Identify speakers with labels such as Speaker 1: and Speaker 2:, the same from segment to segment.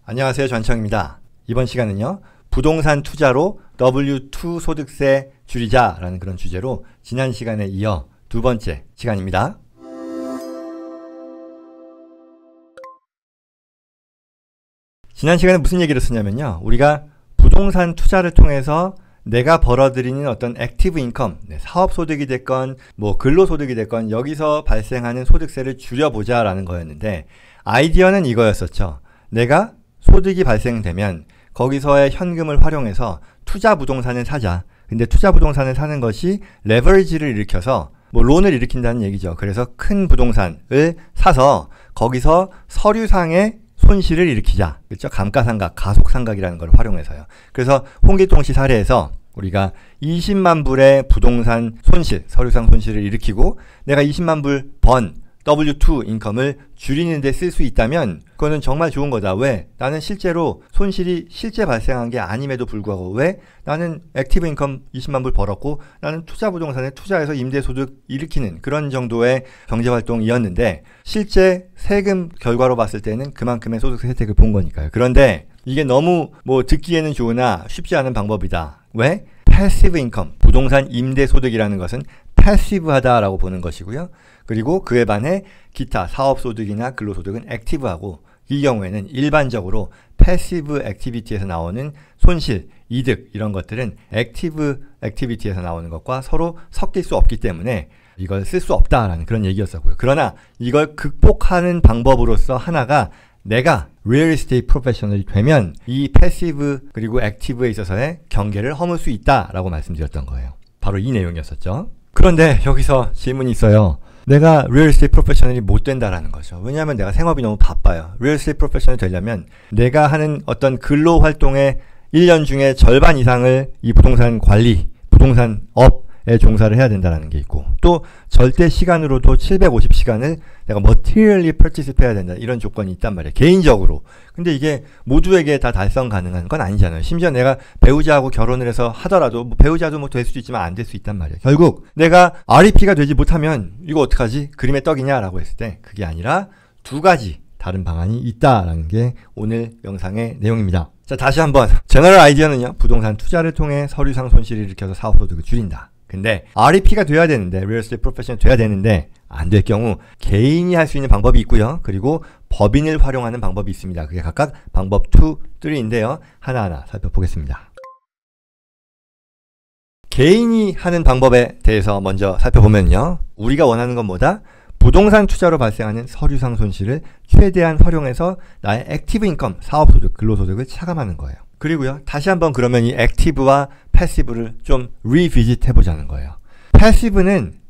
Speaker 1: 안녕하세요. 전청입니다. 이번 시간은요. 부동산 투자로 W2 소득세 줄이자라는 그런 주제로 지난 시간에 이어 두 번째 시간입니다. 지난 시간에 무슨 얘기를 했냐면요. 우리가 부동산 투자를 통해서 내가 벌어들이는 어떤 액티브 인컴, 사업소득이 됐건 근로소득이 됐건 여기서 발생하는 소득세를 줄여보자라는 거였는데 아이디어는 이거였었죠. 내가 소득이 발생되면 거기서의 현금을 활용해서 투자 부동산을 사자. 근데 투자 부동산을 사는 것이 레버리지를 일으켜서 론을 일으킨다는 얘기죠. 그래서 큰 부동산을 사서 거기서 서류상의 손실을 일으키자. 그렇죠? 감가상각, 가속상각이라는 걸 활용해서요. 그래서 홍길동 씨 사례에서 우리가 20만 불의 부동산 손실, 서류상 손실을 일으키고 내가 20만 불 번 W2 인컴을 줄이는 데 쓸 수 있다면 그거는 정말 좋은 거다. 왜? 나는 실제로 손실이 실제 발생한 게 아님에도 불구하고 왜? 나는 액티브 인컴 20만 불 벌었고 나는 투자 부동산에 투자해서 임대소득 일으키는 그런 정도의 경제활동이었는데 실제 세금 결과로 봤을 때는 그만큼의 소득세 혜택을 본 거니까요. 그런데 이게 너무 듣기에는 좋으나 쉽지 않은 방법이다. 왜? 패시브 인컴, 부동산 임대소득이라는 것은 패시브하다라고 보는 것이고요. 그리고 그에 반해 기타 사업소득이나 근로소득은 액티브하고 이 경우에는 일반적으로 패시브 액티비티에서 나오는 손실, 이득 이런 것들은 액티브 액티비티에서 나오는 것과 서로 섞일 수 없기 때문에 이걸 쓸 수 없다라는 그런 얘기였었고요. 그러나 이걸 극복하는 방법으로서 하나가 내가 리얼 에스테이트 프로페셔널이 되면 이 패시브 그리고 액티브에 있어서의 경계를 허물 수 있다라고 말씀드렸던 거예요. 바로 이 내용이었었죠. 그런데 여기서 질문이 있어요. 내가 리얼 에스테이트 프로페셔널이 못 된다라는 거죠. 왜냐하면 내가 생업이 너무 바빠요. 리얼 에스테이트 프로페셔널이 되려면 내가 하는 어떤 근로 활동의 1년 중에 절반 이상을 이 부동산 관리, 부동산 업에 종사를 해야 된다는 게 있고 또 절대 시간으로도 750시간을 내가 materially participate 해야 된다. 이런 조건이 있단 말이에요. 개인적으로. 근데 이게 모두에게 다 달성 가능한 건 아니잖아요. 심지어 내가 배우자하고 결혼을 해서 하더라도 배우자도 될 수도 있지만 안 될 수 있단 말이에요. 결국 내가 REP가 되지 못하면 이거 어떡하지? 그림의 떡이냐라고 했을 때 그게 아니라 두 가지 다른 방안이 있다라는 게 오늘 영상의 내용입니다. 자, 다시 한번 제너럴 아이디어는요. 부동산 투자를 통해 서류상 손실을 일으켜서 사업소득을 줄인다. 근데 REP가 돼야 되는데 리얼 에스테이트 프로페셔널 돼야 되는데 안 될 경우 개인이 할 수 있는 방법이 있고요. 그리고 법인을 활용하는 방법이 있습니다. 그게 각각 방법 2, 3인데요. 하나하나 살펴보겠습니다. 개인이 하는 방법에 대해서 먼저 살펴보면요. 우리가 원하는 건 뭐다? 부동산 투자로 발생하는 서류상 손실을 최대한 활용해서 나의 액티브 인컴, 사업소득, 근로소득을 차감하는 거예요. 그리고요. 다시 한번 그러면 이 액티브와 패시브를 좀 리비짓 해보자는 거예요.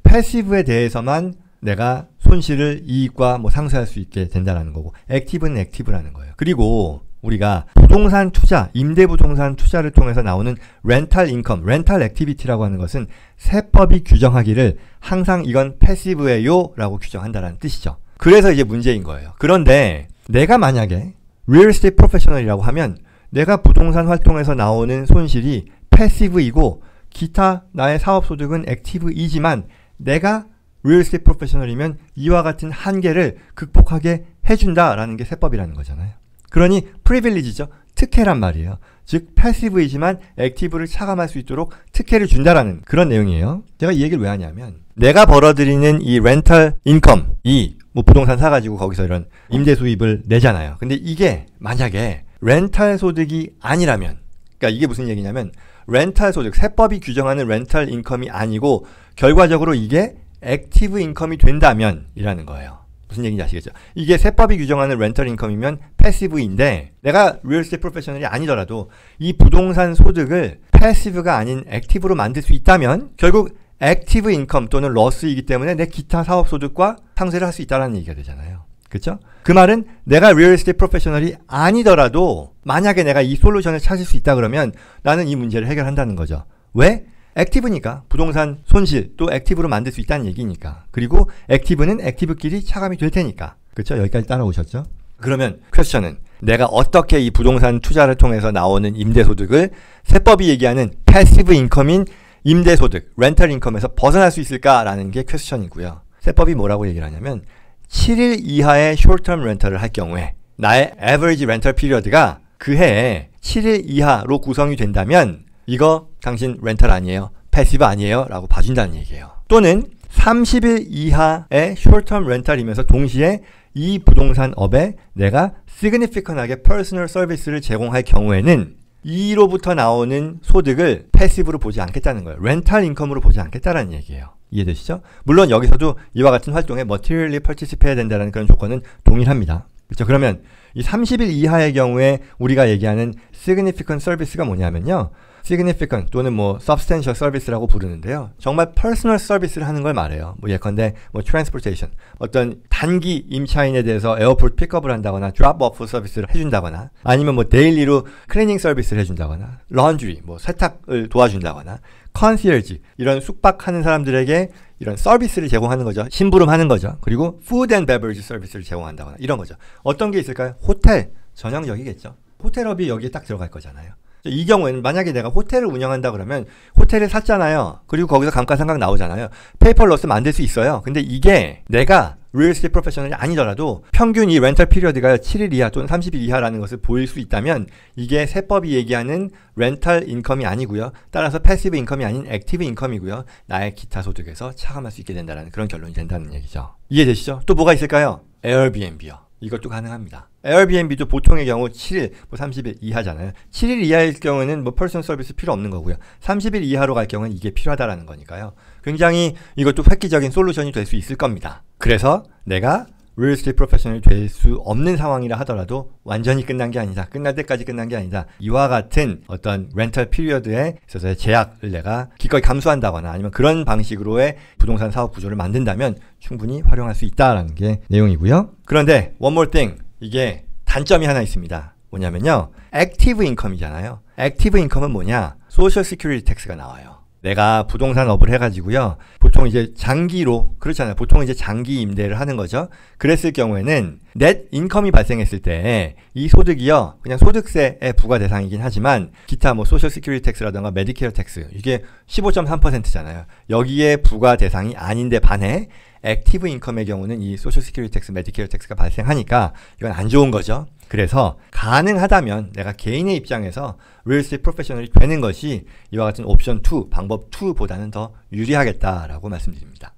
Speaker 1: 패시브에 대해서만 내가 손실을 이익과 상쇄할 수 있게 된다는 거고 액티브는 액티브라는 거예요. 그리고 우리가 부동산 투자, 임대부동산 투자를 통해서 나오는 렌탈 인컴, 렌탈 액티비티라고 하는 것은 세법이 규정하기를 항상 이건 패시브예요 라고 규정한다는 뜻이죠. 그래서 이제 문제인 거예요. 그런데 내가 만약에 리얼 에스테이트 프로페셔널이라고 하면 내가 부동산 활동에서 나오는 손실이 패시브이고 기타 나의 사업소득은 액티브이지만 내가 리얼 에스테이트 프로페셔널이면 이와 같은 한계를 극복하게 해준다라는 게 세법이라는 거잖아요. 그러니 프리빌리지죠. 특혜란 말이에요. 즉 패시브이지만 액티브를 차감할 수 있도록 특혜를 준다라는 그런 내용이에요. 제가 이 얘기를 왜 하냐면 내가 벌어들이는 이 렌탈 인컴이 부동산 사가지고 거기서 이런 임대 수입을 내잖아요. 근데 이게 만약에 렌탈 소득이 아니라면 그러니까 이게 무슨 얘기냐면 렌탈 소득, 세법이 규정하는 렌탈 인컴이 아니고 결과적으로 이게 액티브 인컴이 된다면 이라는 거예요. 무슨 얘기인지 아시겠죠? 이게 세법이 규정하는 렌털 인컴이면 패시브인데 내가 리얼 에스테이트 프로페셔널이 아니더라도 이 부동산 소득을 패시브가 아닌 액티브로 만들 수 있다면 결국 액티브 인컴 또는 러스이기 때문에 내 기타 사업 소득과 상쇄를 할 수 있다는 얘기가 되잖아요. 그렇죠? 그 말은 내가 리얼 에스테이트 프로페셔널이 아니더라도 만약에 내가 이 솔루션을 찾을 수 있다 그러면 나는 이 문제를 해결한다는 거죠. 왜? 액티브니까 부동산 손실 또 액티브로 만들 수 있다는 얘기니까. 그리고 액티브는 액티브끼리 차감이 될 테니까. 그렇죠? 여기까지 따라오셨죠? 그러면 퀘스천은 내가 어떻게 이 부동산 투자를 통해서 나오는 임대소득을 세법이 얘기하는 패시브 인컴인 임대소득, 렌털 인컴에서 벗어날 수 있을까라는 게 퀘스천이고요. 세법이 뭐라고 얘기를 하냐면 7일 이하의 숏텀 렌털을 할 경우에 나의 average rental period가 그 해에 7일 이하로 구성이 된다면 이거 당신 렌탈 아니에요, 패시브 아니에요 라고 봐준다는 얘기예요. 또는 30일 이하의 short-term 렌탈이면서 동시에 이 부동산 업에 내가 significant하게 personal 서비스를 제공할 경우에는 이로부터 나오는 소득을 패시브로 보지 않겠다는 거예요. 렌탈 인컴으로 보지 않겠다라는 얘기예요. 이해되시죠? 물론 여기서도 이와 같은 활동에 materially participate 해야 된다는 그런 조건은 동일합니다. 그렇죠? 그러면 이 30일 이하의 경우에 우리가 얘기하는 significant service가 뭐냐면요. significant 또는 뭐 substantial service라고 부르는데요. 정말 personal service를 하는 걸 말해요. 뭐 예컨대 뭐 transportation, 어떤 단기 임차인에 대해서 에어포트 픽업을 한다거나 drop-off 서비스를 해준다거나 아니면 뭐 데일리로 클리닝 서비스를 해준다거나 laundry, 뭐 세탁을 도와준다거나 concierge, 이런 숙박하는 사람들에게 이런 서비스를 제공하는 거죠. 심부름하는 거죠. 그리고 food and beverage 서비스를 제공한다거나 이런 거죠. 어떤 게 있을까요? 호텔, 전형적이겠죠. 호텔업이 여기에 딱 들어갈 거잖아요. 이 경우에는 만약에 내가 호텔을 운영한다 그러면 호텔을 샀잖아요. 그리고 거기서 감가상각 나오잖아요. 페이퍼로스 만들 수 있어요. 근데 이게 내가 리얼스테이트 프로페셔널이 아니더라도 평균 이 렌탈 피리어드가 7일 이하 또는 30일 이하라는 것을 보일 수 있다면 이게 세법이 얘기하는 렌탈 인컴이 아니고요. 따라서 패시브 인컴이 아닌 액티브 인컴이고요. 나의 기타 소득에서 차감할 수 있게 된다는 그런 결론이 된다는 얘기죠. 이해되시죠? 또 뭐가 있을까요? 에어비앤비요. 이것도 가능합니다. 에어비앤비도 보통의 경우 7일, 뭐 30일 이하잖아요. 7일 이하일 경우에는 뭐 퍼스널 서비스 필요 없는 거고요. 30일 이하로 갈 경우는 이게 필요하다라는 거니까요. 굉장히 이것도 획기적인 솔루션이 될 수 있을 겁니다. 그래서 내가 리얼 에스테이트 프로페셔널이 될 수 없는 상황이라 하더라도 완전히 끝난 게 아니다. 끝날 때까지 끝난 게 아니다. 이와 같은 어떤 렌탈 피리어드에 있어서의 제약을 내가 기꺼이 감수한다거나 아니면 그런 방식으로의 부동산 사업 구조를 만든다면 충분히 활용할 수 있다라는 게 내용이고요. 그런데 one more thing, 이게 단점이 하나 있습니다. 뭐냐면요, 액티브 인컴이잖아요. 액티브 인컴은 뭐냐? 소셜 시큐리티 텍스가 나와요. 내가 부동산 업을 해가지고요. 보통 이제 장기로, 그렇잖아요. 보통 이제 장기 임대를 하는 거죠. 그랬을 경우에는 넷 인컴이 발생했을 때 이 소득이요, 그냥 소득세의 부과 대상이긴 하지만 기타 뭐 소셜 시큐리티 텍스라든가 메디케어 텍스, 이게 15.3%잖아요. 여기에 부과 대상이 아닌데 반해 액티브 인컴의 경우는 이 소셜 시큐리티 텍스, 메디케어 텍스가 발생하니까 이건 안 좋은 거죠. 그래서 가능하다면 내가 개인의 입장에서 리얼 에스테이트 프로페셔널이 되는 것이 이와 같은 옵션 2, 방법 2보다는 더 유리하겠다라고 말씀드립니다.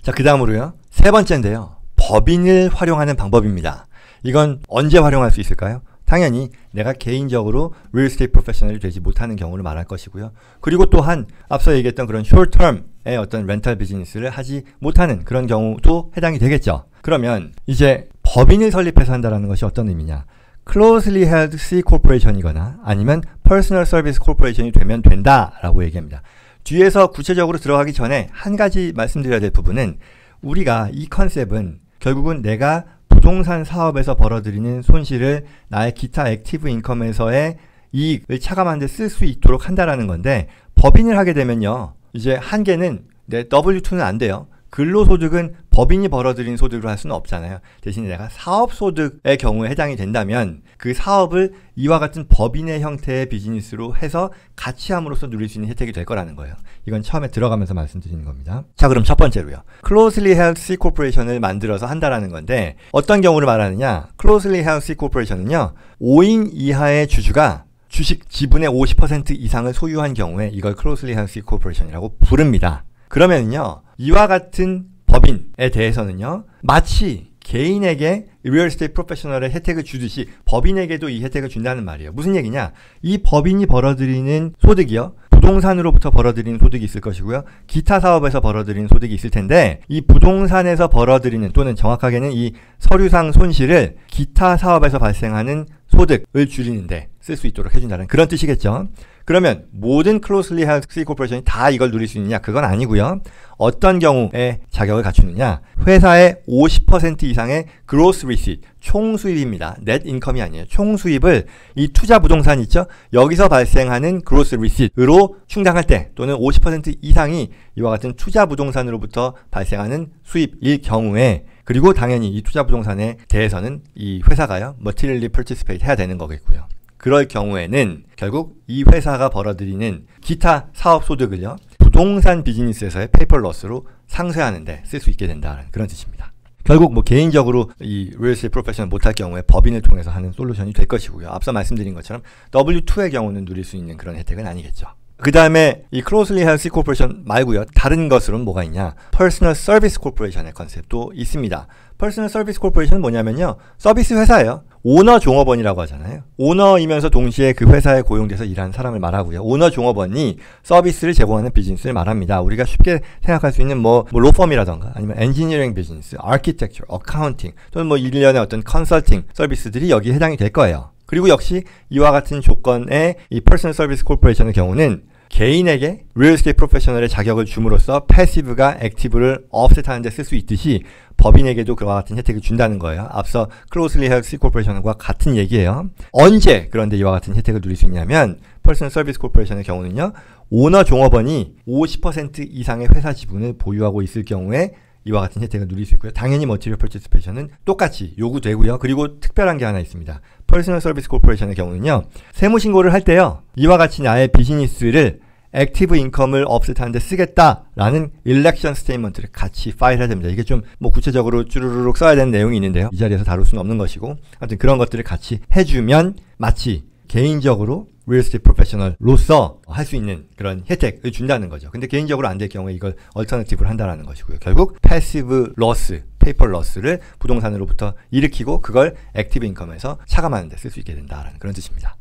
Speaker 1: 자, 그 다음으로요. 세 번째인데요. 법인을 활용하는 방법입니다. 이건 언제 활용할 수 있을까요? 당연히 내가 개인적으로 리얼 에스테이트 프로페셔널이 되지 못하는 경우를 말할 것이고요. 그리고 또한 앞서 얘기했던 그런 숏텀의 어떤 렌탈 비즈니스를 하지 못하는 그런 경우도 해당이 되겠죠. 그러면 이제 법인을 설립해서 한다는 것이 어떤 의미냐? Closely Held C Corporation이거나 아니면 Personal Service Corporation이 되면 된다라고 얘기합니다. 뒤에서 구체적으로 들어가기 전에 한 가지 말씀드려야 될 부분은, 우리가 이 컨셉은 결국은 내가 부동산 사업에서 벌어들이는 손실을 나의 기타 액티브 인컴에서의 이익을 차감하는 데 쓸 수 있도록 한다라는 건데, 법인을 하게 되면요, 이제 한계는 내 W2는 안 돼요. 근로소득은 법인이 벌어들인 소득으로 할 수는 없잖아요. 대신에 내가 사업소득의 경우에 해당이 된다면 그 사업을 이와 같은 법인의 형태의 비즈니스로 해서 같이 함으로써 누릴 수 있는 혜택이 될 거라는 거예요. 이건 처음에 들어가면서 말씀드리는 겁니다. 자, 그럼 첫 번째로요. Closely Held C Corporation을 만들어서 한다라는 건데, 어떤 경우를 말하느냐? Closely Held C Corporation은요, 5인 이하의 주주가 주식 지분의 50% 이상을 소유한 경우에 이걸 Closely Held C Corporation이라고 부릅니다. 그러면요, 이와 같은 법인에 대해서는요, 마치 개인에게 리얼 에스테이트 프로페셔널의 혜택을 주듯이 법인에게도 이 혜택을 준다는 말이에요. 무슨 얘기냐? 이 법인이 벌어들이는 소득이요, 부동산으로부터 벌어들이는 소득이 있을 것이고요, 기타 사업에서 벌어들이는 소득이 있을 텐데, 이 부동산에서 벌어들이는, 또는 정확하게는 이 서류상 손실을 기타 사업에서 발생하는 소득을 줄이는데 쓸 수 있도록 해준다는 그런 뜻이겠죠. 그러면 모든 Closely Held C Corporation이 다 이걸 누릴 수 있느냐? 그건 아니고요. 어떤 경우에 자격을 갖추느냐? 회사의 50% 이상의 Gross Receipt, 총 수입입니다. Net Income이 아니에요. 총 수입을 이 투자 부동산 있죠? 여기서 발생하는 Gross Receipt으로 충당할 때, 또는 50% 이상이 이와 같은 투자 부동산으로부터 발생하는 수입일 경우에, 그리고 당연히 이 투자 부동산에 대해서는 이 회사가요, materially participate 해야 되는 거겠고요. 그럴 경우에는 결국 이 회사가 벌어들이는 기타 사업 소득을요, 부동산 비즈니스에서의 페이퍼 로스로 상쇄하는 데 쓸 수 있게 된다는 그런 뜻입니다. 결국 뭐 개인적으로 이 real estate professional 못할 경우에 법인을 통해서 하는 솔루션이 될 것이고요. 앞서 말씀드린 것처럼 W2의 경우는 누릴 수 있는 그런 혜택은 아니겠죠. 그 다음에 이 Closely Held C Corporation 말고요. 다른 것으로는 뭐가 있냐? Personal Service Corporation의 컨셉도 있습니다. Personal Service Corporation은 뭐냐면요. 서비스 회사예요. 오너 종업원이라고 하잖아요. 오너이면서 동시에 그 회사에 고용돼서 일하는 사람을 말하고요. 오너 종업원이 서비스를 제공하는 비즈니스를 말합니다. 우리가 쉽게 생각할 수 있는 뭐 로펌이라던가 아니면 엔지니어링 비즈니스, 아키텍처, 어카운팅 또는 뭐 일련의 어떤 컨설팅 서비스들이 여기에 해당이 될 거예요. 그리고 역시 이와 같은 조건의 이 퍼스널 서비스 코퍼레이션의 경우는 개인에게 리얼 에스테이트 프로페셔널의 자격을 줌으로써 패시브가 액티브를 offset하는 데 쓸 수 있듯이 법인에게도 그와 같은 혜택을 준다는 거예요. 앞서 Closely Held C Corporation과 같은 얘기예요. 언제 그런데 이와 같은 혜택을 누릴 수 있냐면 퍼스널 서비스 코퍼레이션의 경우는요. 오너 종업원이 50% 이상의 회사 지분을 보유하고 있을 경우에 이와 같은 혜택을 누릴 수 있고요. 당연히 머티리얼 퍼체스페이션은 똑같이 요구되고요. 그리고 특별한 게 하나 있습니다. 퍼스널 서비스 코퍼레이션의 경우는요. 세무신고를 할 때요. 이와 같이 나의 비즈니스를 액티브 인컴을 업셋하는 데 쓰겠다라는 일렉션 스테이트먼트를 같이 파일해야 됩니다. 이게 좀 뭐 구체적으로 쭈루루룩 써야 되는 내용이 있는데요. 이 자리에서 다룰 수는 없는 것이고 아무튼 그런 것들을 같이 해주면 마치 개인적으로 리얼 에스테이트 프로페셔널로서 할 수 있는 그런 혜택을 준다는 거죠. 근데 개인적으로 안 될 경우에 이걸 얼터너티브를 한다라는 것이고요. 결국 패시브 러스, 페이퍼 러스를 부동산으로부터 일으키고 그걸 액티브 인컴에서 차감하는 데 쓸 수 있게 된다라는 그런 뜻입니다.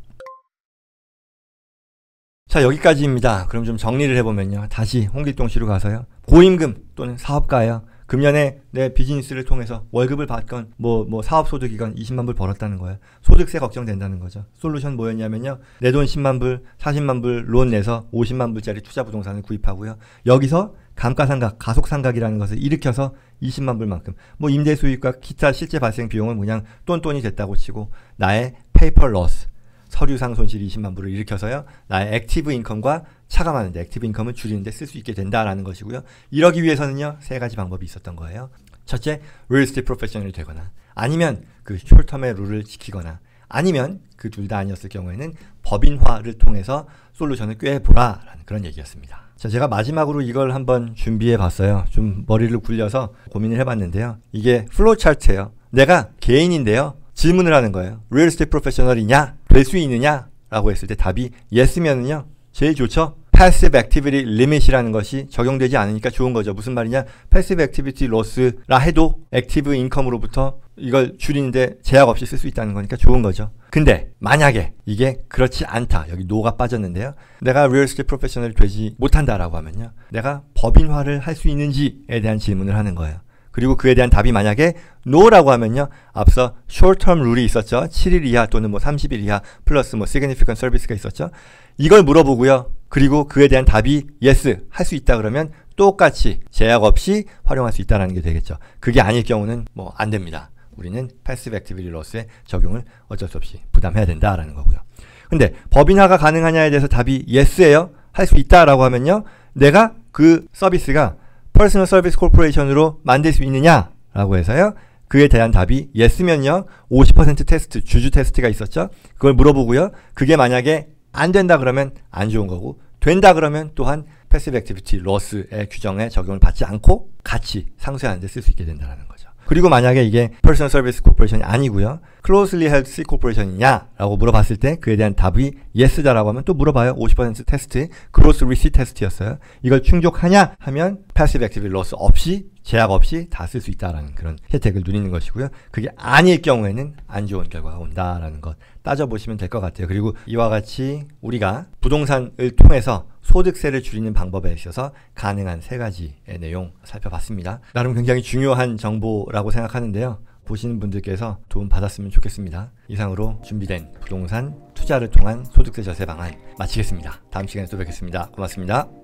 Speaker 1: 자, 여기까지입니다. 그럼 좀 정리를 해보면요. 다시 홍길동 씨로 가서요. 고임금 또는 사업가예요. 금년에 내 비즈니스를 통해서 월급을 받건 뭐 사업소득이건 20만 불 벌었다는 거예요. 소득세 걱정된다는 거죠. 솔루션 뭐였냐면요. 내 돈 10만 불, 40만 불 론 내서 50만 불짜리 투자 부동산을 구입하고요. 여기서 감가상각, 가속상각이라는 것을 일으켜서 20만 불만큼 뭐 임대 수익과 기타 실제 발생 비용은 그냥 똔똔이 됐다고 치고 나의 페이퍼 러스, 서류상 손실 20만 불을 일으켜서요. 나의 액티브 인컴과 차감하는데 액티브 인컴을 줄이는데 쓸 수 있게 된다라는 것이고요. 이러기 위해서는요. 세 가지 방법이 있었던 거예요. 첫째, 리얼 에스테이트 프로페셔널이 되거나 아니면 그 숄텀의 룰을 지키거나 아니면 그 둘 다 아니었을 경우에는 법인화를 통해서 솔루션을 꾀해보라라는 그런 얘기였습니다. 자, 제가 마지막으로 이걸 한번 준비해 봤어요. 좀 머리를 굴려서 고민을 해봤는데요. 이게 플로우 차트예요. 내가 개인인데요. 질문을 하는 거예요. 리얼 에스테이트 프로페셔널이냐? 될 수 있느냐? 라고 했을 때 답이 yes면은요. 제일 좋죠? Passive Activity Limit이라는 것이 적용되지 않으니까 좋은 거죠. 무슨 말이냐? Passive Activity Loss라 해도 액티브 인컴으로부터 이걸 줄이는데 제약 없이 쓸 수 있다는 거니까 좋은 거죠. 근데 만약에 이게 그렇지 않다. 여기 no가 빠졌는데요. 내가 Real Estate Professional이 되지 못한다라고 하면요. 내가 법인화를 할 수 있는지에 대한 질문을 하는 거예요. 그리고 그에 대한 답이 만약에 no라고 하면요. 앞서 short-term 룰이 있었죠. 7일 이하 또는 뭐 30일 이하 플러스 뭐 significant service가 있었죠. 이걸 물어보고요. 그리고 그에 대한 답이 yes, 할 수 있다 그러면 똑같이 제약 없이 활용할 수 있다는 게 되겠죠. 그게 아닐 경우는 뭐 안 됩니다. 우리는 Passive Activity Loss의 적용을 어쩔 수 없이 부담해야 된다라는 거고요. 근데 법인화가 가능하냐에 대해서 답이 yes예요. 할 수 있다라고 하면요. 내가 그 서비스가 퍼스널 서비스 코퍼레이션으로 만들 수 있느냐라고 해서요. 그에 대한 답이 yes면요. 50% 테스트, 주주 테스트가 있었죠. 그걸 물어보고요. 그게 만약에 안 된다 그러면 안 좋은 거고 된다 그러면 또한 패시브 액티비티 로스의 규정에 적용을 받지 않고 같이 상쇄하는 데 쓸 수 있게 된다는 거죠. 그리고 만약에 이게 퍼스널 서비스 코퍼레이션이 아니고요. 클로즈리 헬드 C 코퍼레이션이냐 라고 물어봤을 때 그에 대한 답이 yes다라고 하면 또 물어봐요. 50% 테스트, 그로스 리시트 테스트였어요. 이걸 충족하냐 하면 패시브 액티비티 로스 없이 제약 없이 다 쓸 수 있다라는 그런 혜택을 누리는 것이고요. 그게 아닐 경우에는 안 좋은 결과가 온다라는 것 따져보시면 될 것 같아요. 그리고 이와 같이 우리가 부동산을 통해서 소득세를 줄이는 방법에 있어서 가능한 세 가지의 내용 살펴봤습니다. 나름 굉장히 중요한 정보라고 생각하는데요. 보시는 분들께서 도움 받았으면 좋겠습니다. 이상으로 준비된 부동산 투자를 통한 소득세 절세 방안 마치겠습니다. 다음 시간에 또 뵙겠습니다. 고맙습니다.